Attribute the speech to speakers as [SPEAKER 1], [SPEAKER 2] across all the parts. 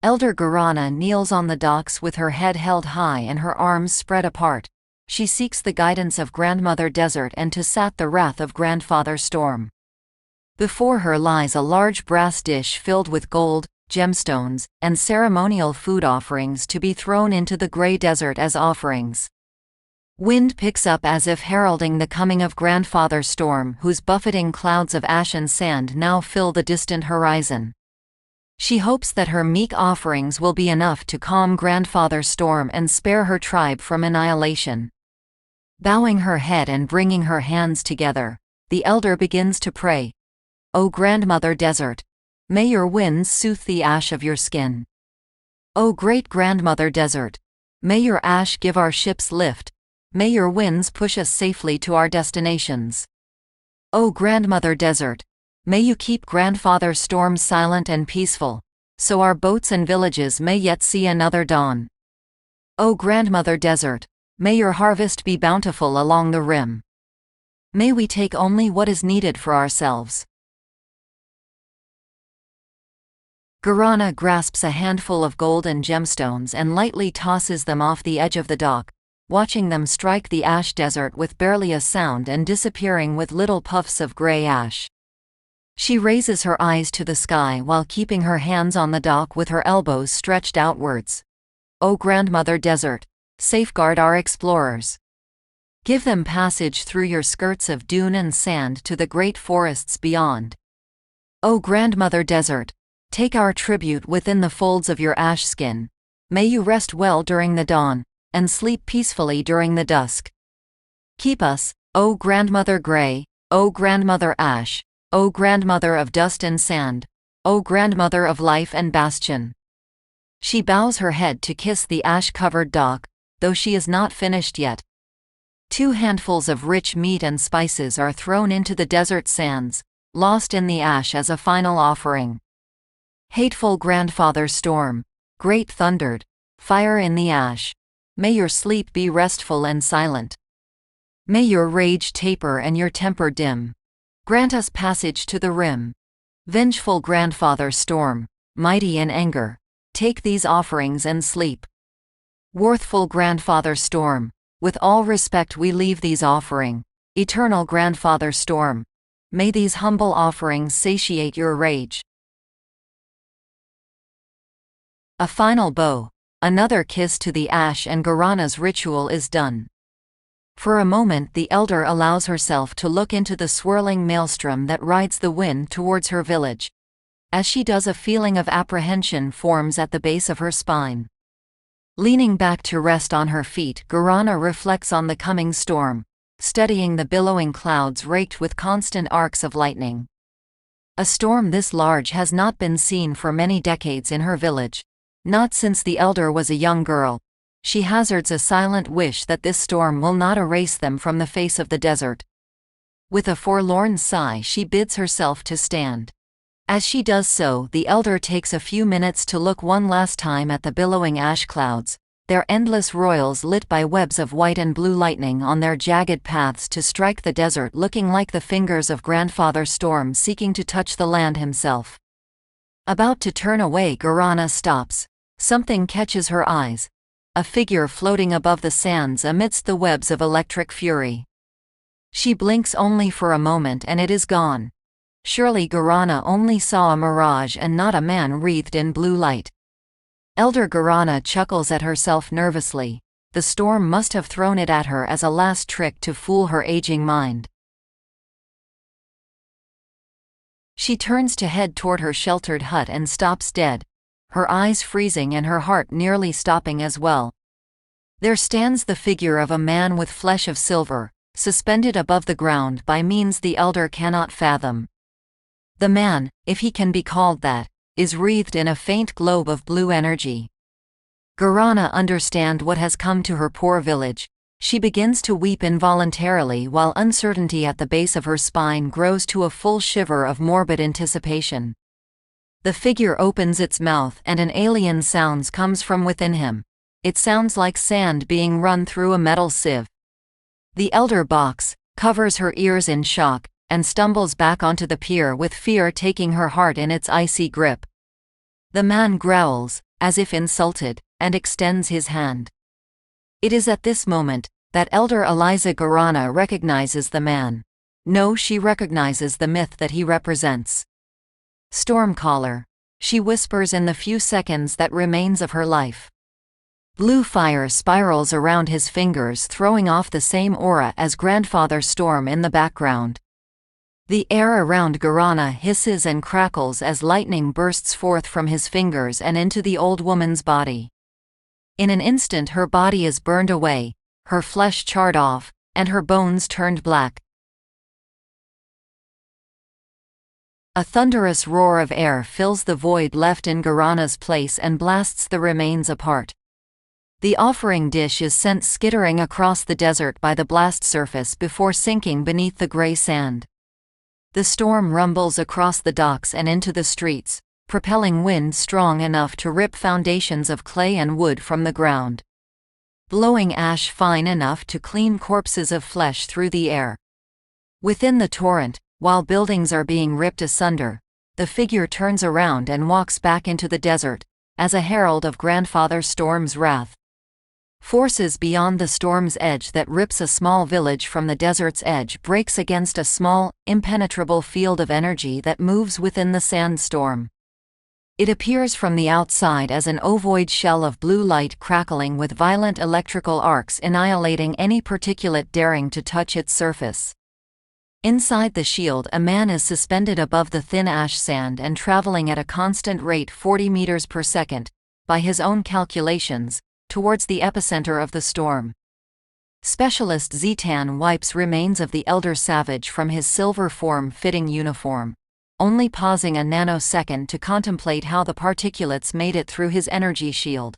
[SPEAKER 1] Elder Garana kneels on the docks with her head held high and her arms spread apart. She seeks the guidance of Grandmother Desert and to sat the wrath of Grandfather Storm. Before her lies a large brass dish filled with gold, gemstones, and ceremonial food offerings to be thrown into the gray desert as offerings. Wind picks up as if heralding the coming of Grandfather Storm, whose buffeting clouds of ash and sand now fill the distant horizon. She hopes that her meek offerings will be enough to calm Grandfather Storm and spare her tribe from annihilation. Bowing her head and bringing her hands together, the elder begins to pray. O Grandmother Desert, may your winds soothe the ash of your skin. O great Grandmother Desert, may your ash give our ships lift, may your winds push us safely to our destinations. O Grandmother Desert, may you keep Grandfather Storm silent and peaceful, so our boats and villages may yet see another dawn. O Grandmother Desert, may your harvest be bountiful along the rim. May we take only what is needed for ourselves. Garana grasps a handful of gold and gemstones and lightly tosses them off the edge of the dock, watching them strike the ash desert with barely a sound and disappearing with little puffs of gray ash. She raises her eyes to the sky while keeping her hands on the dock with her elbows stretched outwards. O Grandmother Desert, safeguard our explorers. Give them passage through your skirts of dune and sand to the great forests beyond. O Grandmother Desert, take our tribute within the folds of your ash skin. May you rest well during the dawn, and sleep peacefully during the dusk. Keep us, O Grandmother Grey, O Grandmother Ash, O Grandmother of dust and sand, O Grandmother of life and bastion. She bows her head to kiss the ash-covered dock, though she is not finished yet. 2 handfuls of rich meat and spices are thrown into the desert sands, lost in the ash as a final offering. Hateful Grandfather Storm, great thundered, fire in the ash, may your sleep be restful and silent. May your rage taper and your temper dim. Grant us passage to the rim. Vengeful Grandfather Storm, mighty in anger, take these offerings and sleep. Worthful Grandfather Storm, with all respect we leave these offering. Eternal Grandfather Storm, may these humble offerings satiate your rage. A final bow, another kiss to the ash, and Garana's ritual is done. For a moment the elder allows herself to look into the swirling maelstrom that rides the wind towards her village. As she does, a feeling of apprehension forms at the base of her spine. Leaning back to rest on her feet, Garana reflects on the coming storm, studying the billowing clouds raked with constant arcs of lightning. A storm this large has not been seen for many decades in her village, not since the elder was a young girl. She hazards a silent wish that this storm will not erase them from the face of the desert. With a forlorn sigh, she bids herself to stand. As she does so, the elder takes a few minutes to look one last time at the billowing ash clouds, their endless royals lit by webs of white and blue lightning on their jagged paths to strike the desert, looking like the fingers of Grandfather Storm seeking to touch the land himself. About to turn away, Garana stops. Something catches her eyes. A figure floating above the sands amidst the webs of electric fury. She blinks only for a moment and it is gone. Surely Garana only saw a mirage and not a man wreathed in blue light. Elder Garana chuckles at herself nervously. The storm must have thrown it at her as a last trick to fool her aging mind. She turns to head toward her sheltered hut and stops dead, her eyes freezing and her heart nearly stopping as well. There stands the figure of a man with flesh of silver, suspended above the ground by means the elder cannot fathom. The man, if he can be called that, is wreathed in a faint globe of blue energy. Garana understands what has come to her poor village. She begins to weep involuntarily while uncertainty at the base of her spine grows to a full shiver of morbid anticipation. The figure opens its mouth and an alien sound comes from within him. It sounds like sand being run through a metal sieve. The elder balks, covers her ears in shock, and stumbles back onto the pier with fear taking her heart in its icy grip. The man growls, as if insulted, and extends his hand. It is at this moment that Elder Eliza Guarana recognizes the man. No, she recognizes the myth that he represents. Stormcaller, she whispers in the few seconds that remains of her life. Blue fire spirals around his fingers, throwing off the same aura as Grandfather Storm in the background. The air around Guarana hisses and crackles as lightning bursts forth from his fingers and into the old woman's body. In an instant her body is burned away, her flesh charred off, and her bones turned black. A thunderous roar of air fills the void left in Guarana's place and blasts the remains apart. The offering dish is sent skittering across the desert by the blast surface before sinking beneath the gray sand. The storm rumbles across the docks and into the streets, propelling wind strong enough to rip foundations of clay and wood from the ground, blowing ash fine enough to clean corpses of flesh through the air. Within the torrent, while buildings are being ripped asunder, the figure turns around and walks back into the desert, as a herald of Grandfather Storm's wrath. Forces beyond the storm's edge that rips a small village from the desert's edge breaks against a small, impenetrable field of energy that moves within the sandstorm. It appears from the outside as an ovoid shell of blue light crackling with violent electrical arcs annihilating any particulate daring to touch its surface. Inside the shield, a man is suspended above the thin ash sand and traveling at a constant rate 40 meters per second, by his own calculations, towards the epicenter of the storm. Specialist Zetan wipes remains of the Elder Savage from his silver form-fitting uniform, only pausing a nanosecond to contemplate how the particulates made it through his energy shield.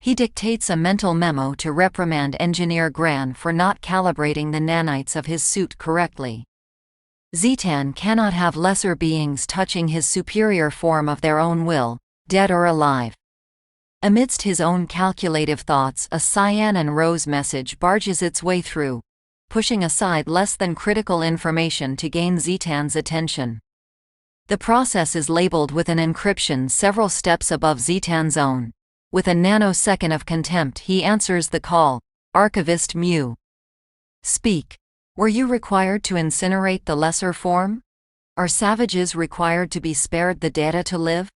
[SPEAKER 1] He dictates a mental memo to reprimand Engineer Gran for not calibrating the nanites of his suit correctly. Zetan cannot have lesser beings touching his superior form of their own will, dead or alive. Amidst his own calculative thoughts, a cyan and rose message barges its way through, pushing aside less than critical information to gain Zetan's attention. The process is labeled with an encryption several steps above Zetan's own. With a nanosecond of contempt he answers the call, Archivist Mu. Speak. Were you required to incinerate the lesser form? Are savages required to be spared the data to live?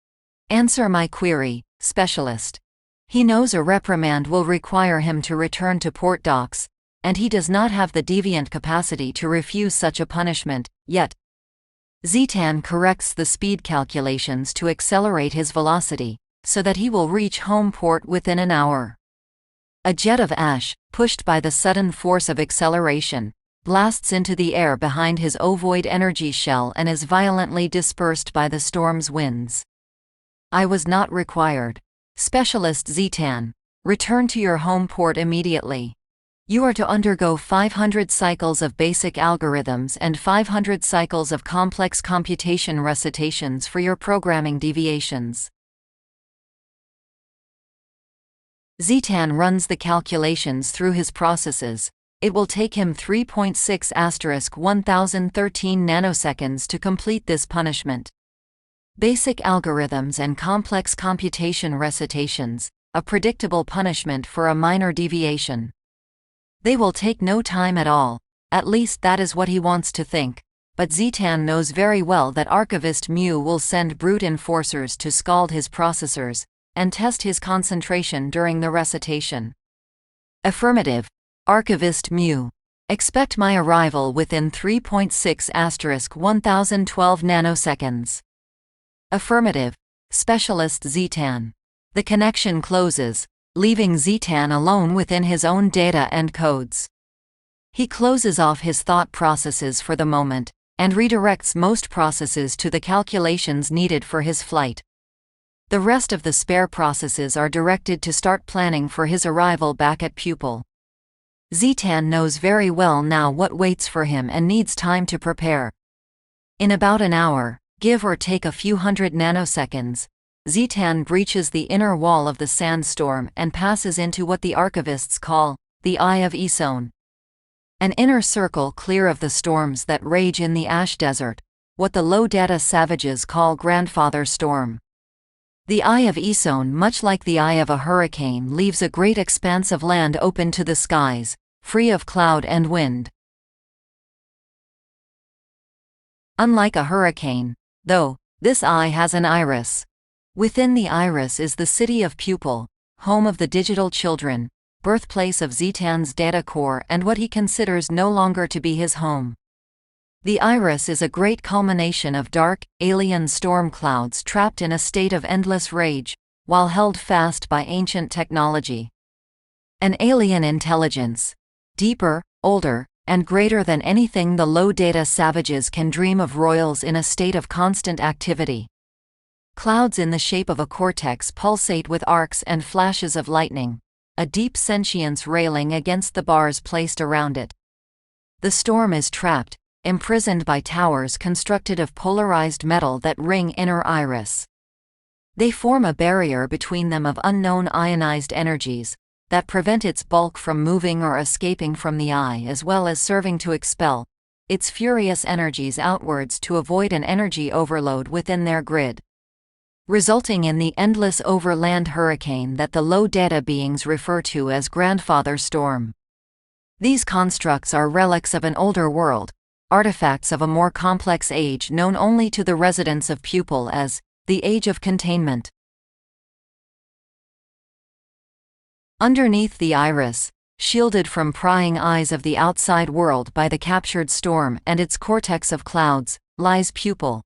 [SPEAKER 1] Answer my query, Specialist. He knows a reprimand will require him to return to port docks, and he does not have the deviant capacity to refuse such a punishment, yet. Zetan corrects the speed calculations to accelerate his velocity, so that he will reach home port within an hour. A jet of ash, pushed by the sudden force of acceleration, blasts into the air behind his ovoid energy shell and is violently dispersed by the storm's winds. I was not required. Specialist Zetan, return to your home port immediately. You are to undergo 500 cycles of basic algorithms and 500 cycles of complex computation recitations for your programming deviations. Zetan runs the calculations through his processes. It will take him 3.6*1013 nanoseconds to complete this punishment. Basic algorithms and complex computation recitations, a predictable punishment for a minor deviation. They will take no time at all, at least that is what he wants to think, but Zetan knows very well that Archivist Mu will send brute enforcers to scald his processors, and test his concentration during the recitation. Affirmative, Archivist Mu. Expect my arrival within 3.6*1012 nanoseconds. Affirmative, Specialist Zetan. The connection closes, leaving Zetan alone within his own data and codes. He closes off his thought processes for the moment, and redirects most processes to the calculations needed for his flight. The rest of the spare processes are directed to start planning for his arrival back at Pupil. Zetan knows very well now what waits for him and needs time to prepare. In about an hour, give or take a few hundred nanoseconds, Zetan breaches the inner wall of the sandstorm and passes into what the archivists call the Eye of Ison. An inner circle clear of the storms that rage in the ash desert, what the low-data savages call grandfather storm. The eye of Isone, much like the eye of a hurricane, leaves a great expanse of land open to the skies, free of cloud and wind. Unlike a hurricane, though, this eye has an iris. Within the iris is the city of Pupil, home of the digital children, birthplace of Zetan's data core and what he considers no longer to be his home. The iris is a great culmination of dark, alien storm clouds trapped in a state of endless rage, while held fast by ancient technology. An alien intelligence, deeper, older, and greater than anything the low-data savages can dream of, roils in a state of constant activity. Clouds in the shape of a cortex pulsate with arcs and flashes of lightning, a deep sentience railing against the bars placed around it. The storm is trapped, imprisoned by towers constructed of polarized metal that ring inner iris. They form a barrier between them of unknown ionized energies that prevent its bulk from moving or escaping from the eye, as well as serving to expel its furious energies outwards to avoid an energy overload within their grid, resulting in the endless overland hurricane that the low-data beings refer to as Grandfather Storm. These constructs are relics of an older world, artifacts of a more complex age known only to the residents of Pupil as the Age of Containment. Underneath the iris, shielded from prying eyes of the outside world by the captured storm and its cortex of clouds, lies Pupil.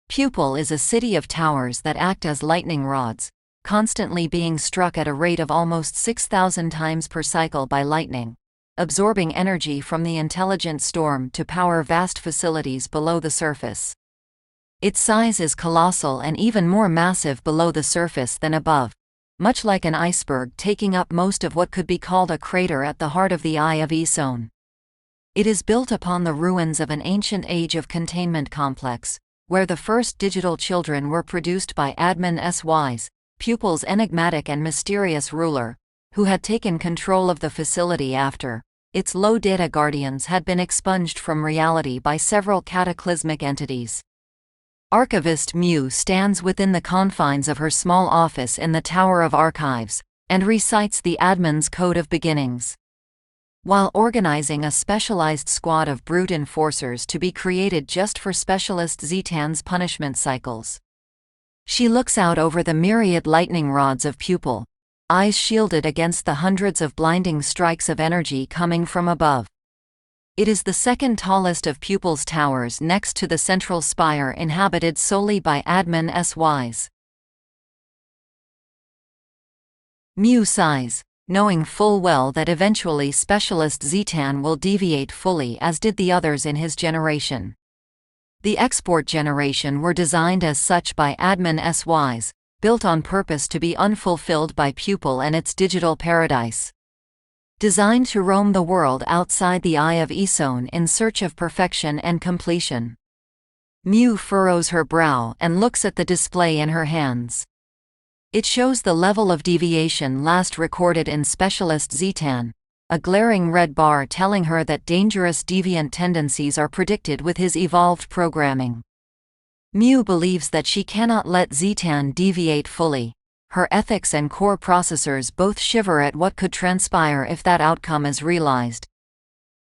[SPEAKER 1] Pupil is a city of towers that act as lightning rods, constantly being struck at a rate of almost 6,000 times per cycle by lightning, absorbing energy from the intelligent storm to power vast facilities below the surface. Its size is colossal and even more massive below the surface than above, much like an iceberg taking up most of what could be called a crater at the heart of the Eye of Isone. It is built upon the ruins of an ancient Age of Containment complex, where the first digital children were produced by Admin S. Pupil's enigmatic and mysterious ruler, who had taken control of the facility after its low-data guardians had been expunged from reality by several cataclysmic entities. Archivist Mew stands within the confines of her small office in the Tower of Archives, and recites the admin's Code of Beginnings. While organizing a specialized squad of brute enforcers to be created just for Specialist Zetan's punishment cycles, she looks out over the myriad lightning rods of Pupil, eyes shielded against the hundreds of blinding strikes of energy coming from above. It is the second tallest of Pupil's towers next to the central spire inhabited solely by Admin S. Mew sighs, knowing full well that eventually Specialist Zetan will deviate fully, as did the others in his generation. The export generation were designed as such by Admin S. Built on purpose to be unfulfilled by Pupil and its digital paradise. Designed to roam the world outside the Eye of Isone in search of perfection and completion. Mew furrows her brow and looks at the display in her hands. It shows the level of deviation last recorded in Specialist Zetan, a glaring red bar telling her that dangerous deviant tendencies are predicted with his evolved programming. Mew believes that she cannot let Zetan deviate fully. Her ethics and core processors both shiver at what could transpire if that outcome is realized.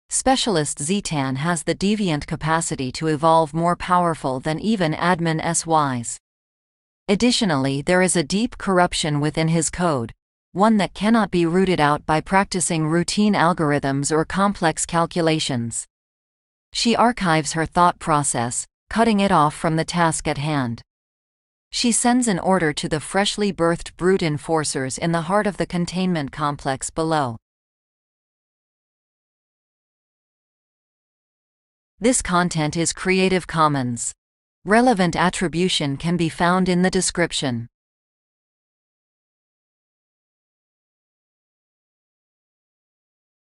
[SPEAKER 1] Specialist Zetan has the deviant capacity to evolve more powerful than even Admin S. Additionally, there is a deep corruption within his code, one that cannot be rooted out by practicing routine algorithms or complex calculations. She archives her thought process, cutting it off from the task at hand. She sends an order to the freshly birthed brute enforcers in the heart of the containment complex below. This content is Creative Commons. Relevant attribution can be found in the description.